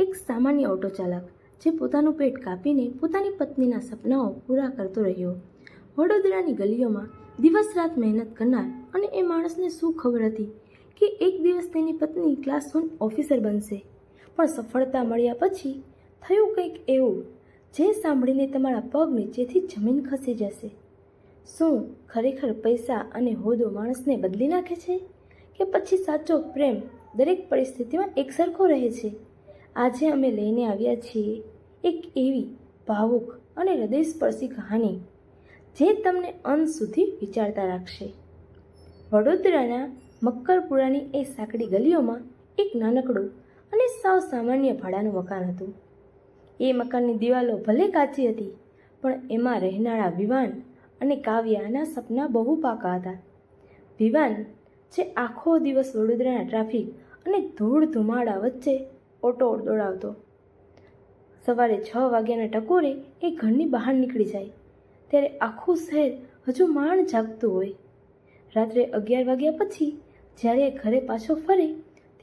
એક સામાન્ય ઓટો ચાલક જે પોતાનું પેટ કાપીને પોતાની પત્નીના સપનાઓ પૂરા કરતો રહ્યો. વડોદરાની ગલીઓમાં દિવસ રાત મહેનત કરનાર અને એ માણસને શું ખબર હતી કે એક દિવસ તેની પત્ની ક્લાસ 1 ઓફિસર બનશે. પણ સફળતા મળ્યા પછી થયું કંઈક એવું જે સાંભળીને તમારા પગ નીચેથી જમીન ખસી જશે. શું ખરેખર પૈસા અને હોદ્દો માણસને બદલી નાખે છે કે પછી સાચો પ્રેમ દરેક પરિસ્થિતિમાં એકસરખો રહે છે? આજે અમે લઈને આવ્યા છીએ એક એવી ભાવુક અને હૃદયસ્પર્શી કહાની જે તમને અંત સુધી વિચારતા રાખશે. વડોદરાના મક્કરપુરાની એ સાંકડી ગલીઓમાં એક નાનકડું અને સાવ સામાન્ય ભાડાનું મકાન હતું. એ મકાનની દિવાલો ભલે કાચી હતી, પણ એમાં રહેનારા વિવાન અને કાવ્યાના સપના બહુ પાકા હતા. વિવાન જે આખો દિવસ વડોદરાના ટ્રાફિક અને ધૂળ ધુમાડા વચ્ચે ઓટો દોડાવતો. સવારે 6 વાગ્યાના ટકોરે એ ઘરની બહાર નીકળી જાય ત્યારે આખું શહેર હજુ માંડ જાગતું હોય. રાત્રે 11 વાગ્યા પછી જ્યારે એ ઘરે પાછો ફરે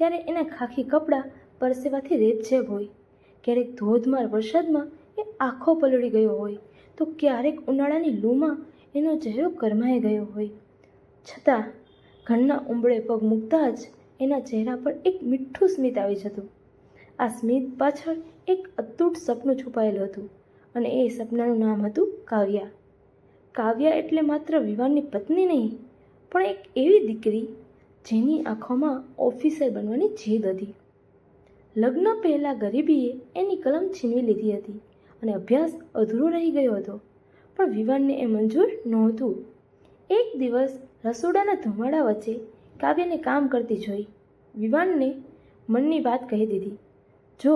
ત્યારે એના ખાખી કપડાં પરસેવાથી રેબઝેબ હોય. ક્યારેક ધોધમાર વરસાદમાં એ આખો પલળી ગયો હોય તો ક્યારેક ઉનાળાની લૂમાં એનો ચહેરો ગરમાઈ ગયો હોય. છતાં ઘરના ઉંબળે પગ મૂકતા જ એના ચહેરા પર એક મીઠું સ્મિત આવી જતું. આ સ્મિત પાછળ એક અતૂટ સપનું છુપાયેલું હતું અને એ સપનાનું નામ હતું કાવ્યા. કાવ્યા એટલે માત્ર વિવાનની પત્ની નહીં, પણ એક એવી દીકરી જેની આંખોમાં ઓફિસર બનવાની જીદ હતી. લગ્ન પહેલાં ગરીબીએ એની કલમ છીનવી લીધી હતી અને અભ્યાસ અધૂરો રહી ગયો હતો, પણ વિવાનને એ મંજૂર નહોતું. એક દિવસ રસોડાના ધુમાડા વચ્ચે કાવ્યાને કામ કરતી જોઈ વિવાનને મનની વાત કહી દીધી. જો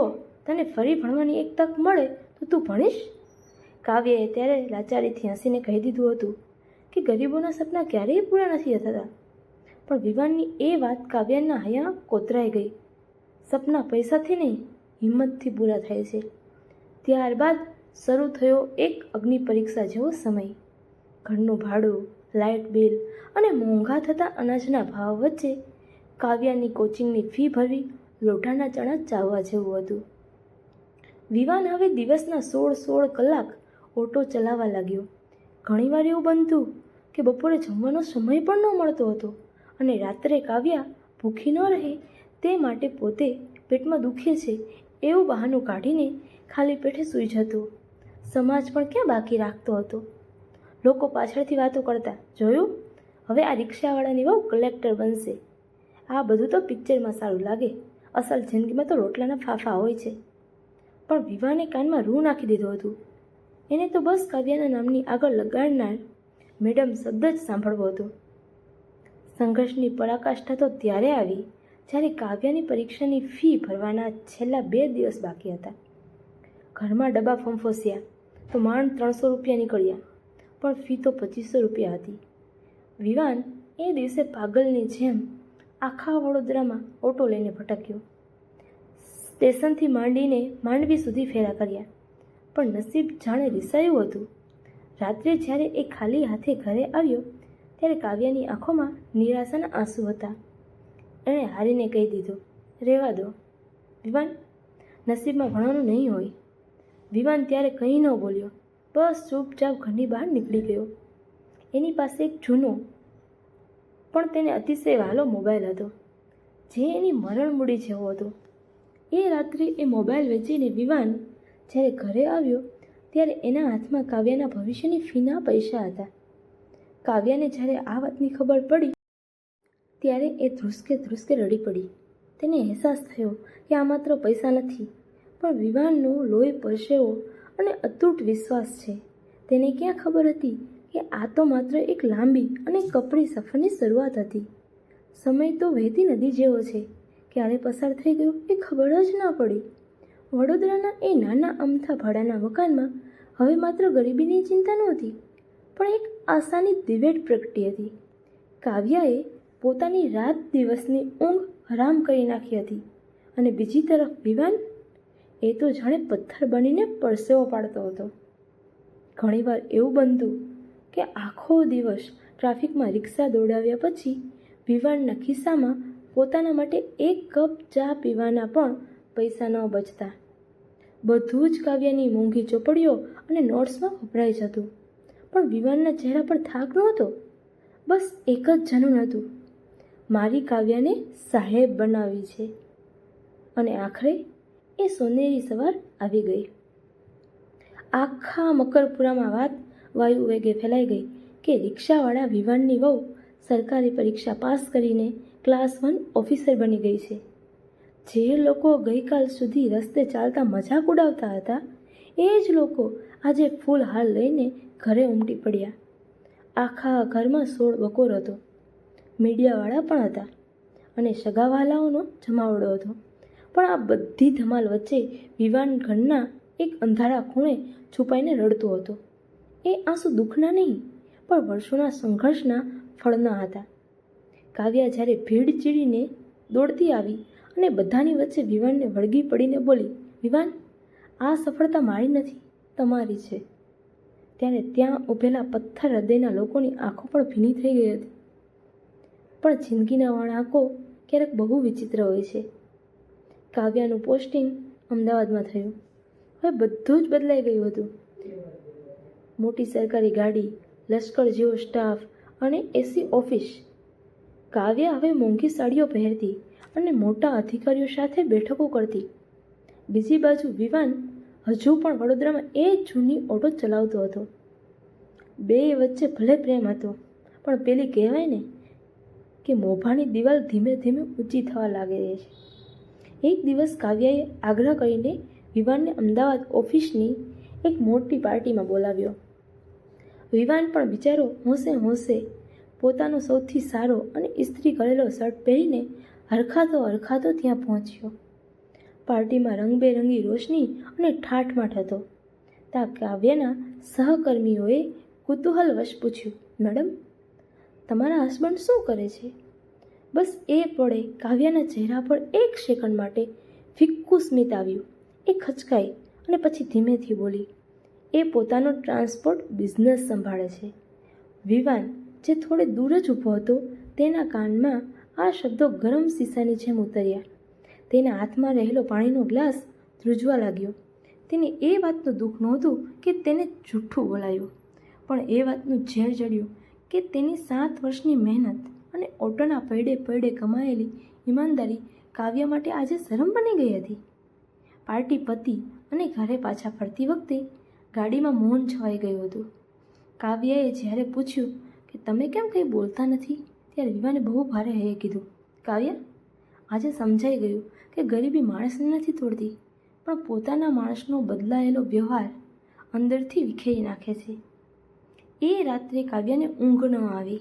તને ફરી ભણવાની એક તક મળે તો તું ભણીશ? કાવ્યાએ ત્યારે લાચારીથી હસીને કહી દીધું હતું કે ગરીબોના સપના ક્યારેય પૂરા નથી થતા. પણ વિવાનની એ વાત કાવ્યાના હૈયા કોતરાઈ ગઈ. સપના પૈસાથી નહીં, હિંમતથી પૂરા થાય છે. ત્યારબાદ શરૂ થયો એક અગ્નિ પરીક્ષા જેવો સમય. ઘરનું ભાડું, લાઇટ બિલ અને મોંઘા થતા અનાજના ભાવ વચ્ચે કાવ્યાની કોચિંગની ફી ભરવી લોઢાના ચણા ચાવવા જેવું હતું. વિવાન હવે દિવસના 16 કલાક ઓટો ચલાવવા લાગ્યો. ઘણીવાર એવું બનતું કે બપોરે જમવાનો સમય પણ ન મળતો હતો અને રાત્રે કાવ્યા ભૂખી ન રહે તે માટે પોતે પેટમાં દુખે છે એવું બહાનું કાઢીને ખાલી પેટે સૂઈ જતો. સમાજ પણ ક્યાં બાકી રાખતો હતો. લોકો પાછળથી વાતો કરતા, જોયું હવે આ રિક્ષાવાળાની વહુ કલેક્ટર બનશે. આ બધું તો પિક્ચરમાં સારું લાગે, અસલ જિંદગીમાં તો રોટલાના ફાફા હોય છે. પણ વિવાને કાનમાં રૂ નાખી દીધું હતું. એને તો બસ કાવ્યાના નામની આગળ લગાડનાર મેડમ શબ્દ જ સાંભળવો હતો. સંઘર્ષની પરાકાષ્ઠા તો ત્યારે આવી જ્યારે કાવ્યાની પરીક્ષાની ફી ભરવાના છેલ્લા 2 દિવસ બાકી હતા. ઘરમાં ડબ્બા ફંફોસ્યા તો માંડ 300 રૂપિયા નીકળ્યા, પણ ફી તો 2500 રૂપિયા હતી. વિવાન એ દિવસે પાગલની જેમ આખા વડોદરામાં ઓટો લઈને ભટક્યો. સ્ટેશનથી માંડીને માંડવી સુધી ફેરા કર્યા, પણ નસીબ જાણે રિસાયું હતું. રાત્રે જ્યારે એ ખાલી હાથે ઘરે આવ્યો ત્યારે કાવ્યાની આંખોમાં નિરાશાના આંસુ હતા. એણે હારીને કહી દીધું, રહેવા દો વિવાન, નસીબમાં ભણવાનું નહીં હોય. વિવાન ત્યારે કંઈ ન બોલ્યો, બસ ચૂપચાપ ઘરની બહાર નીકળી ગયો. એની પાસે એક જૂનો પણ તેને અતિશય વહાલો મોબાઈલ હતો જે એની મરણ મૂડી જેવો હતો. એ રાત્રે એ મોબાઈલ વેચીને વિવાન જ્યારે ઘરે આવ્યો ત્યારે એના હાથમાં કાવ્યાના ભવિષ્યની ફીના પૈસા હતા. કાવ્યાને જ્યારે આ વાતની ખબર પડી ત્યારે એ ધ્રુસકે રડી પડી. તેને અહેસાસ થયો કે આ માત્ર પૈસા નથી, પણ વિવાનનું લોહી પરસેવો અને અતૂટ વિશ્વાસ છે. તેને ક્યાં ખબર હતી કે આ તો માત્ર એક લાંબી અને કપરી સફરની શરૂઆત હતી. સમય તો વહેતી નદી જેવો છે, ક્યારે પસાર થઈ ગયો એ ખબર જ ના પડી. વડોદરાના એ નાના અમથા ભાડાના મકાનમાં હવે માત્ર ગરીબીની ચિંતા નહોતી, પણ એક આશાની દિવેટ પ્રગટી હતી. કાવ્યાએ પોતાની રાત દિવસની ઊંઘ હરામ કરી નાખી હતી અને બીજી તરફ વિવાન એ તો જાણે પથ્થર બનીને પરસેવો પાડતો હતો. ઘણીવાર એવું બનતું કે આખો દિવસ ટ્રાફિકમાં રિક્ષા દોડાવ્યા પછી વિવાનના ખિસ્સામાં પોતાના માટે એક કપ ચા પીવાના પણ પૈસા ન બચતા. બધું જ કાવ્યાની મોંઘી ચોપડીઓ અને નોટ્સમાં વપરાઈ જતું. પણ વિવાનના ચહેરા પર થાક નહોતો. બસ એક જ જનૂન હતું, મારી કાવ્યાને સાહેબ બનાવી છે. અને આખરે એ સોનેરી સવાર આવી ગઈ. આખા મકરપુરામાં વાત વાયુ વેગે ફેલાઈ ગઈ કે રિક્ષાવાળા વિવાનની વહુ સરકારી પરીક્ષા પાસ કરીને ક્લાસ 1 ઓફિસર બની ગઈ છે. જે લોકો ગઈકાલ સુધી રસ્તે ચાલતા મજાક ઉડાવતા હતા, એ જ લોકો આજે ફૂલ હાલ લઈને ઘરે ઉમટી પડ્યા. આખા ઘરમાં સોળ બકોર હતો. મીડિયાવાળા પણ હતા અને સગાવાલાઓનો જમાવડો હતો. પણ આ બધી ધમાલ વચ્ચે વિવાન ઘરના એક અંધારા ખૂણે છુપાઈને રડતો હતો. એ આંસુ દુઃખના નહીં, પણ વર્ષોના સંઘર્ષના ફળના હતા. કાવ્યા જ્યારે ભીડ ચીડીને દોડતી આવી અને બધાની વચ્ચે વિવાનને વળગી પડીને બોલી, વિવાન, આ સફળતા મારી નથી, તમારી છે. ત્યારે ત્યાં ઊભેલા પથ્થર હૃદયના લોકોની આંખો પણ ભીની થઈ ગઈ હતી. પણ જિંદગીના વળાંકો ક્યારેક બહુ વિચિત્ર હોય છે. કાવ્યાનું પોસ્ટિંગ અમદાવાદમાં થયું. હવે બધું જ બદલાઈ ગયું હતું. મોટી સરકારી ગાડી, લશ્કર જેવો સ્ટાફ અને એસી ઓફિસ. કાવ્યા હવે મોંઘી સાડીઓ પહેરતી અને મોટા અધિકારીઓ સાથે બેઠકો કરતી. બીજી બાજુ વિવાન હજુ પણ વડોદરામાં એ જૂની ઓટો ચલાવતો હતો. બે વચ્ચે ભલે પ્રેમ હતો, પણ પેલી કહેવાય ને કે મોભાની દિવાલ ધીમે ધીમે ઊંચી થવા લાગે છે. એક દિવસ કાવ્યાએ આગ્રહ કરીને વિવાનને અમદાવાદ ઓફિસની એક મોટી પાર્ટીમાં બોલાવ્યો. વિવાન પણ બિચારો હોંશે હોંશે પોતાનો સૌથી સારો અને ઇસ્ત્રી કરેલો શર્ટ પહેરીને હરખાતો ત્યાં પહોંચ્યો. પાર્ટીમાં રંગબેરંગી રોશની અને ઠાઠમાઠ હતો. ત્યાં કાવ્યના સહકર્મીઓએ કુતૂહલવશ પૂછ્યું, મેડમ, તમારા હસબન્ડ શું કરે છે? બસ એ પળે કાવ્યાના ચહેરા પર એક સેકન્ડ માટે ફિક્કું સ્મિત આવ્યું. એ ખચકાઈ અને પછી ધીમેથી બોલી, એ પોતાનો ટ્રાન્સપોર્ટ બિઝનેસ સંભાળે છે. વિવાન, જે થોડે દૂર જ ઊભો હતો, તેના કાનમાં આ શબ્દો ગરમ શીશાની જેમ ઉતર્યા. તેના હાથમાં રહેલો પાણીનો ગ્લાસ ધ્રુજવા લાગ્યો. તેને એ વાતનું દુઃખ નહોતું કે તેને જૂઠું બોલાયું, પણ એ વાતનું ઝેર ચડ્યું કે તેની 7 વર્ષની મહેનત અને ઓટોના પૈડે કમાયેલી ઈમાનદારી કાવ્ય માટે આજે શરમ બની ગઈ હતી. પાર્ટી પતી અને ઘરે પાછા ફરતી વખતે ગાડીમાં મૌન છવાઈ ગયું હતું. કાવ્યાએ જ્યારે પૂછ્યું કે તમે કેમ કંઈ બોલતા નથી, ત્યારે વિવાને બહુ ભારે હૈયે કીધું, કાવ્યા, આજે સમજાઈ ગયું કે ગરીબી માણસને નથી તોડતી, પણ પોતાના માણસનો બદલાયેલો વ્યવહાર અંદરથી વિખેરી નાખે છે. એ રાત્રે કાવ્યાને ઊંઘ ન આવી.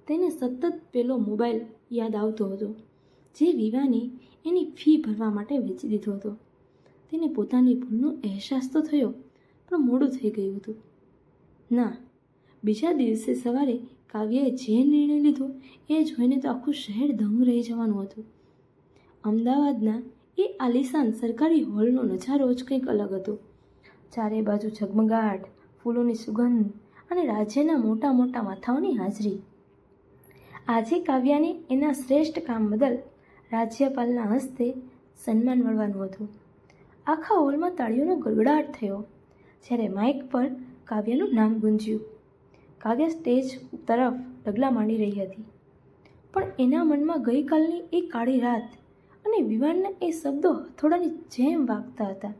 તેને સતત પેલો મોબાઈલ યાદ આવતો હતો, જે વિવાને એની ફી ભરવા માટે વેચી દીધો હતો. તેને પોતાની ભૂલનો અહેસાસ તો થયો, પણ મોડું થઈ ગયું હતું. ના, બીજા દિવસે સવારે કાવ્યાએ જે નિર્ણય લીધો એ જોઈને તો આખું શહેર દંગ રહી જવાનું હતું. અમદાવાદના એ આલિશાન સરકારી હોલનો નજારો જ કંઈક અલગ હતો. ચારે બાજુ ઝગમગાટ, ફૂલોની સુગંધ અને રાજ્યના મોટા મોટા માથાઓની હાજરી. આજે કાવ્યાને એના શ્રેષ્ઠ કામ બદલ રાજ્યપાલના હસ્તે સન્માન મળવાનું હતું. આખા હોલમાં તાળીઓનો ગડગડાટ થયો જ્યારે માઇક પર કાવ્યાનું નામ ગુંજ્યું. કાવ્યા સ્ટેજ તરફ ડગલા માંડી રહી હતી, પણ એના મનમાં ગઈકાલની એ કાળી રાત અને વિવાનના એ શબ્દો હથોડાની જેમ વાગતા હતા.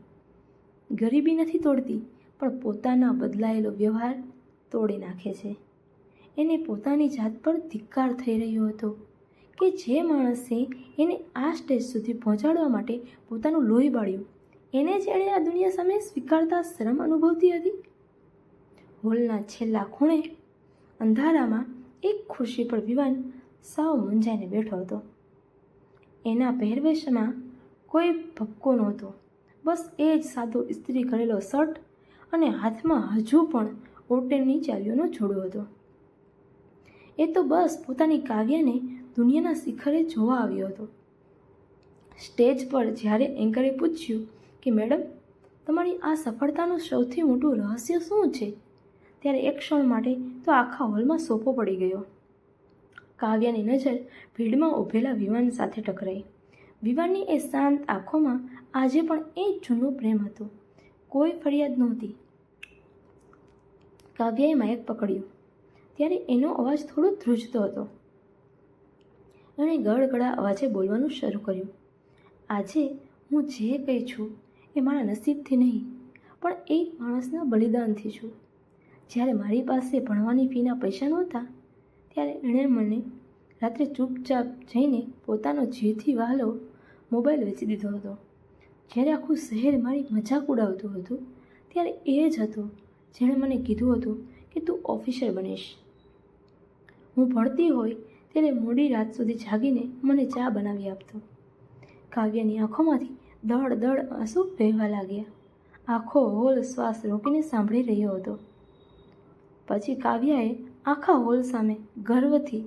ગરીબી નથી તોડતી, પણ પોતાના બદલાયેલો વ્યવહાર તોડી નાખે છે. એને પોતાની જાત પર ધિક્કાર થઈ રહ્યો હતો કે જે માણસે એને આ સ્ટેજ સુધી પહોંચાડવા માટે પોતાનું લોહી બાળ્યું, એને જ એણે આ દુનિયા સામે સ્વીકારતા શરમ અનુભવતી હતી. હોલના છેલ્લા ખૂણે અંધારામાં એક ખુરશી પર વિવાન સાવ મૂંઝાઈને બેઠો હતો. એના પહેરવેશમાં કોઈ ભપકો નહોતો. બસ એ જ સાદો ઇસ્ત્રી કરેલો શર્ટ અને હાથમાં હજુ પણ ઓટેલની ચાવીઓનો જોડો હતો. એ તો બસ પોતાની કાવ્યાને દુનિયાના શિખરે જોવા આવ્યો હતો. સ્ટેજ પર જ્યારે એન્કરે પૂછ્યું કે મેડમ, તમારી આ સફળતાનું સૌથી મોટું રહસ્ય શું છે, ત્યારે એક ક્ષણ માટે તો આખા હોલમાં સોપો પડી ગયો. કાવ્યાની નજર ભીડમાં ઊભેલા વિવાન સાથે ટકરાઈ. વિવાનની એ શાંત આંખોમાં આજે પણ એ જૂનો પ્રેમ હતો. કોઈ ફરિયાદ નહોતી. કાવ્યાએ માઇક પકડ્યું ત્યારે એનો અવાજ થોડો ધ્રુજતો હતો. એણે ગળગળા અવાજે બોલવાનું શરૂ કર્યું. આજે હું જે કંઈ છું એ મારા નસીબથી નહીં, પણ એક માણસના બલિદાનથી છું. જ્યારે મારી પાસે ભણવાની ફીના પૈસા નહોતા ત્યારે એણે મને રાત્રે ચૂપચાપ જઈને પોતાનો જીવથી વહાલો મોબાઈલ વેચી દીધો હતો. જ્યારે આખું શહેર મારી મજાક ઉડાવતું હતું ત્યારે એ જ હતો જેણે મને કીધું હતું કે તું ઓફિસર બનીશ. હું ભણતી હોય ત્યારે મોડી રાત સુધી જાગીને મને ચા બનાવી આપતો. કાવ્યાની આંખોમાંથી દળ દળ આંસુ વહેવા લાગ્યા. આખો હોલ શ્વાસ રોકીને સાંભળી રહ્યો હતો. પછી કાવ્યાએ આખા હોલ સામે ગર્વથી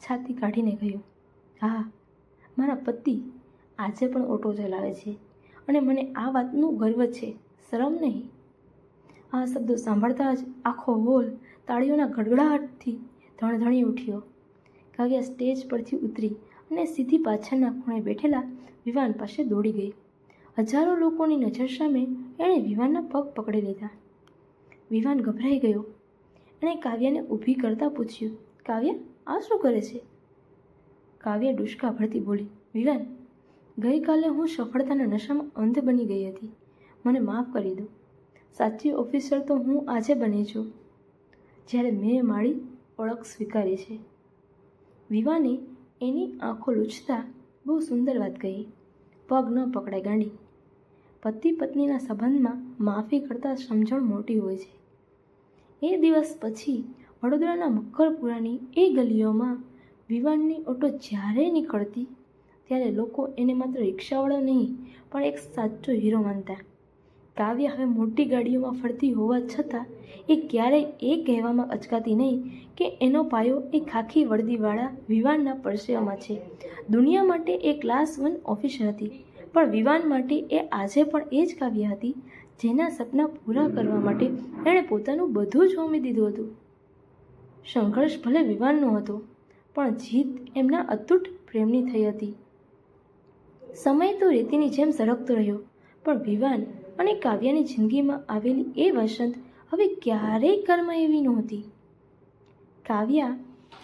છાતી કાઢીને કહ્યું, હા, મારા પતિ આજે પણ ઓટો ચલાવે છે અને મને આ વાતનું ગર્વ છે, શરમ નહીં. આ શબ્દો સાંભળતા જ આખો હોલ તાળીઓના ગડગડાટથી ધણધણી ઉઠ્યો. કાવ્યા સ્ટેજ પરથી ઉતરી અને સીધી પાછળના ખૂણે બેઠેલા વિવાન પાસે દોડી ગઈ. હજારો લોકોની નજર સામે એણે વિવાનના પગ પકડી લીધા. વિવાન ગભરાઈ ગયો. એણે કાવ્યાને ઊભી કરતાં પૂછ્યું, કાવ્યા, આ શું કરે છે? કાવ્યા ડુસકા ભરતી બોલી, વિવાન, ગઈકાલે હું સફળતાના નશામાં અંધ બની ગઈ હતી. મને માફ કરી દો. સાચી ઓફિસર તો હું આજે બની છું જ્યારે મેં મારી ઓળખ સ્વીકારી છે. વિવાને એની આંખો લૂછતા બહુ સુંદર વાત કહી. પગ ન પકડાય ગાંડી. પતિ પત્નીના સંબંધમાં માફી કરતાં સમજણ મોટી હોય છે. એ દિવસ પછી વડોદરાના મક્કરપુરાની એ ગલીઓમાં વિવાનની ઓટો જ્યારે નીકળતી ત્યારે લોકો એને માત્ર રિક્ષાવાળો નહીં પણ એક સાચો હીરો માનતા. કાવ્ય હવે મોટી ગાડીઓમાં ફરતી હોવા છતાં એ ક્યારેય એ કહેવામાં અચકાતી નહીં કે એનો પાયો એ ખાખી વર્દીવાળા વિવાનના પરસેવામાં છે. દુનિયા માટે એ ક્લાસ 1 ઓફિસર હતી, પણ વિવાન માટે એ આજે પણ એ જ કાવ્ય હતી જેના સપના પૂરા કરવા માટે એણે પોતાનું બધું જ હોમી દીધું હતું. સંઘર્ષ ભલે વિવાનનો હતો, પણ જીત એમના અતૂટ પ્રેમની થઈ હતી. સમય તો રેતીની જેમ સરકતો રહ્યો, પણ વિવાન અને કાવ્યાની જિંદગીમાં આવેલી એ વસંત હવે ક્યારેય કર્મ એવી નહોતી. કાવ્યા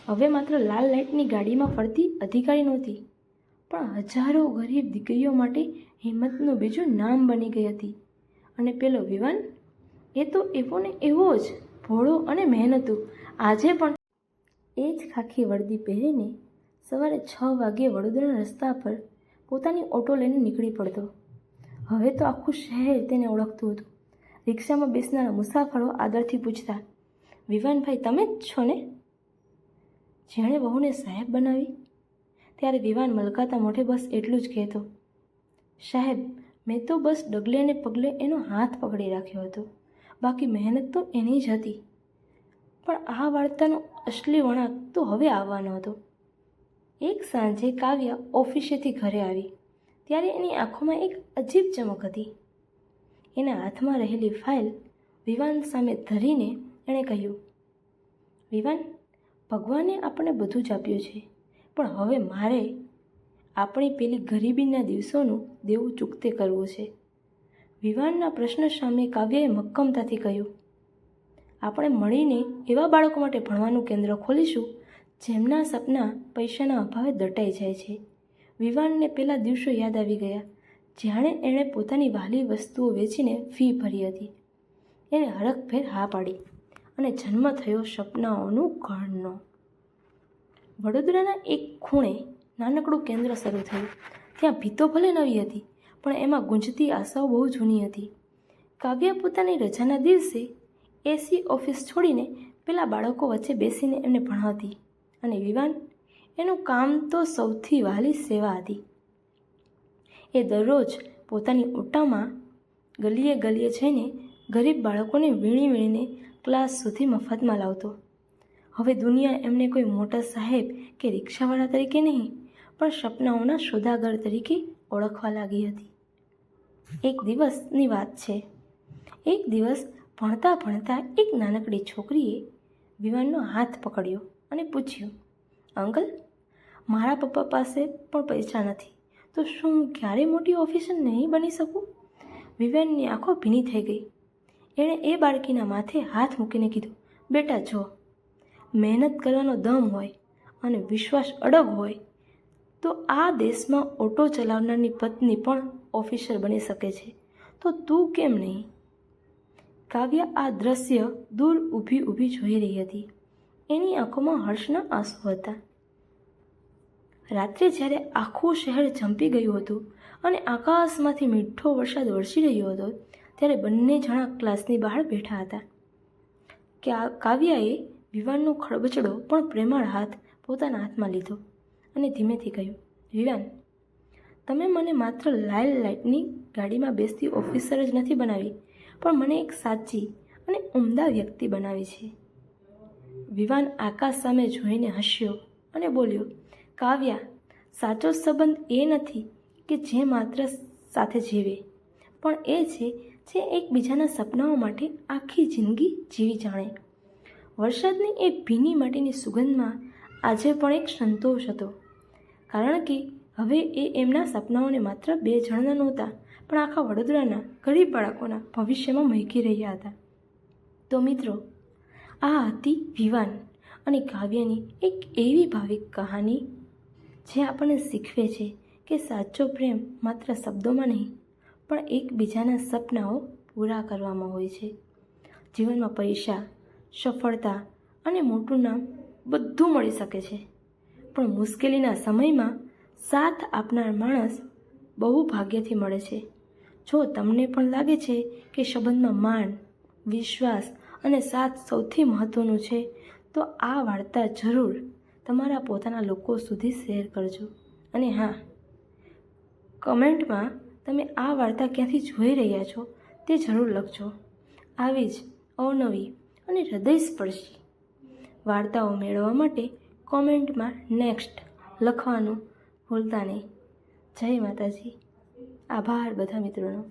હવે માત્ર લાલ લાઇટની ગાડીમાં ફરતી અધિકારી નહોતી, પણ હજારો ગરીબ દીકરીઓ માટે હિંમતનું બીજું નામ બની ગઈ હતી. અને પેલો વિવાન, એ તો એવો ને એવો જ ભોળો અને મહેનતુ. આજે પણ એ જ ખાખી વર્દી પહેરીને સવારે 6 વાગ્યે વડોદરાના રસ્તા પર પોતાની ઓટો લઈને નીકળી પડતો. હવે તો આખું શહેર તેને ઓળખતું હતું. રિક્ષામાં બેસનારા મુસાફરો આદરથી પૂછતા, વિવાનભાઈ તમે જ છો ને? જેણે વહુને સાહેબ બનાવી ત્યારે વિવાન મલકાતા મોઢે બસ એટલું જ કહેતો, સાહેબ, મેં તો બસ ડગલે ને પગલે એનો હાથ પકડી રાખ્યો હતો, બાકી મહેનત તો એની જ હતી. પણ આ વાર્તાનો અસલી વળાંક તો હવે આવવાનો હતો. એક સાંજે કાવ્ય ઓફિસેથી ઘરે આવી ત્યારે એની આંખોમાં એક અજીબ ચમક હતી. એના હાથમાં રહેલી ફાઇલ વિવાન સામે ધરીને એણે કહ્યું, વિવાન, ભગવાને આપણને બધું જ આપ્યું છે, પણ હવે મારે આપણી પેલી ગરીબીના દિવસોનું દેવું ચૂકતે કરવું છે. વિવાનના પ્રશ્ન સામે કાવ્યએ મક્કમતાથી કહ્યું, આપણે મળીને એવા બાળકો માટે ભણવાનું કેન્દ્ર ખોલીશું જેમના સપના પૈસાના અભાવે દટાઈ જાય છે. વિવાનને પેલા દિવસો યાદ આવી ગયા જાણે એણે પોતાની વહાલી વસ્તુઓ વેચીને ફી ભરી હતી. એણે હરખભેર હા પાડી અને જન્મ થયો સપનાઓનું ઘરનો. વડોદરાના એક ખૂણે નાનકડું કેન્દ્ર શરૂ થયું. ત્યાં ભીતો ભલે નવી હતી, પણ એમાં ગુંજતી આશાઓ બહુ જૂની હતી. કાવ્ય પોતાની રજાના દિવસે એસી ઓફિસ છોડીને પેલા બાળકો વચ્ચે બેસીને એમને ભણાવતી, અને વિવાન, એનું કામ તો સૌથી વહાલી સેવા હતી. એ દરરોજ પોતાની ઓટામાં ગલીએ ગલીએ જઈને ગરીબ બાળકોને વીણી વીણીને ક્લાસ સુધી મફતમાં લાવતો. હવે દુનિયા એમને કોઈ મોટા સાહેબ કે રિક્ષાવાળા તરીકે નહીં, પણ સપનાઓના સોદાગર તરીકે ઓળખવા લાગી હતી. એક દિવસની વાત છે. એક દિવસ ભણતા ભણતા એક નાનકડી છોકરીએ વિવાનનો હાથ પકડ્યો અને પૂછ્યું, અંકલ, મારા પપ્પા પાસે પણ પૈસા નથી, તો તો શું હું ક્યારેય મોટી ઓફિસર નહીં બની શકું? વિવેનની આંખો ભીની થઈ ગઈ. એણે એ બાળકીના માથે હાથ મૂકીને કીધું, બેટા જો, મહેનત કરવાનો દમ હોય અને વિશ્વાસ અડગ હોય તો આ દેશમાં ઓટો ચલાવનારની પત્ની પણ ઓફિસર બની શકે છે, તો તું કેમ નહીં? કાવ્યા આ દ્રશ્ય દૂર ઊભી જોઈ રહી હતી. એની આંખોમાં હર્ષના આંસુ હતા. રાત્રે જ્યારે આખું શહેર ઝંપી ગયું હતું અને આકાશમાંથી મીઠો વરસાદ વરસી રહ્યો હતો, ત્યારે બંને જણા ક્લાસની બહાર બેઠા હતા. કાવ્યાએ વિવાનનો ખડબચડો પણ પ્રેમાળ હાથ પોતાના હાથમાં લીધો અને ધીમેથી કહ્યું, વિવાન, તમે મને માત્ર લાલ લાઇટની ગાડીમાં બેસતી ઓફિસર જ નથી બનાવી, પણ મને એક સાચી અને ઉમદા વ્યક્તિ બનાવી છે. વિવાન આકાશ સામે જોઈને હસ્યો અને બોલ્યો, કાવ્યા, સાચો સંબંધ એ નથી કે જે માત્ર સાથે જીવે, પણ એ છે જે એકબીજાના સપનાઓ માટે આખી જિંદગી જીવી જાણે. વરસાદની એ ભીની માટીની સુગંધમાં આજે પણ એક સંતોષ હતો, કારણ કે હવે એ એમના સપનાઓને માત્ર 2 જણના નહોતા, પણ આખા વડોદરાના ગરીબ બાળકોના ભવિષ્યમાં મહેકી રહ્યા હતા. તો મિત્રો, આ હતી વિવાન અને કાવ્યની એક એવી ભાવિક કહાની જે આપણને શીખવે છે કે સાચો પ્રેમ માત્ર શબ્દોમાં નહીં, પણ એકબીજાના સપનાઓ પૂરા કરવામાં હોય છે. જીવનમાં પૈસા, સફળતા અને મોટું નામ બધું મળી શકે છે, પણ મુશ્કેલીના સમયમાં સાથ આપનાર માણસ બહુ ભાગ્યથી મળે છે. જો તમને પણ લાગે છે કે સંબંધમાં માન, વિશ્વાસ અને સાથ સૌથી મહત્ત્વનું છે, તો આ વાર્તા જરૂર તમારા પોતાના લોકો સુધી શેર કરજો. અને હા, કમેન્ટમાં તમે આ વાર્તા ક્યાંથી જોઈ રહ્યા છો તે જરૂર લખજો. આવી જ અવનવી અને હૃદયસ્પર્શી વાર્તાઓ મેળવવા માટે કોમેન્ટમાં નેક્સ્ટ લખવાનું ભૂલતા નહીં. જય માતાજી. આભાર બધા મિત્રોનો.